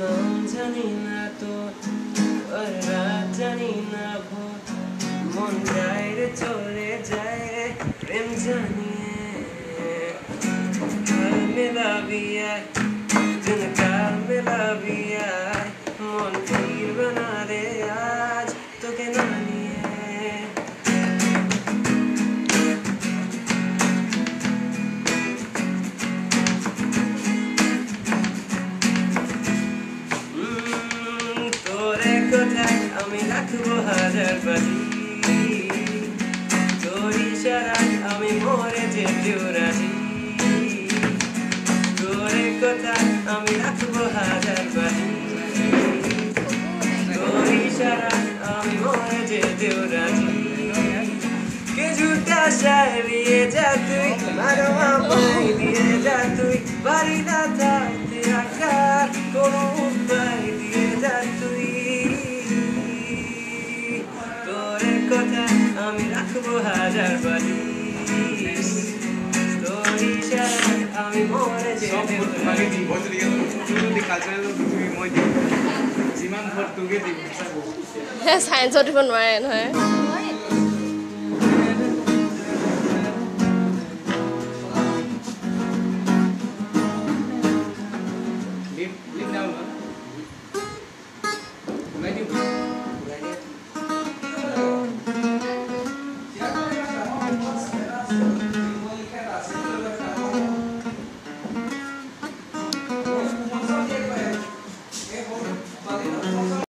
নাম জানি না তো আর রাত জানি না ভোর মন যায় রে চলে যায় রে প্রেম জানিয়ে কাল মেলাবি আয় দিন কাল মেলাবি আয় মন ফিরবে না রে আজ তোকে না নিয়ে তোরে কোথায় আমি রাখবো হাজার বাজি তোর ইশারায় আমি মরে যেতেও রাজি তোরে কোথায় আমি রাখবো হাজার বাজি তোর ইশারায় আমি মরে যেতেও রাজি কে ঝুটা সারিয়ে যা তুই মারো আমায় দিয়ে যা তুই বাড়ি না থাকতে রাখার কোনো উপায় দিয়ে যা তুই তোরে কোথায় আমি রাখবো হাজার বাজি তোর ইশারায় আমি মরে যেতেও রাজি চাইন্সত দিব নোৱাৰে নহয়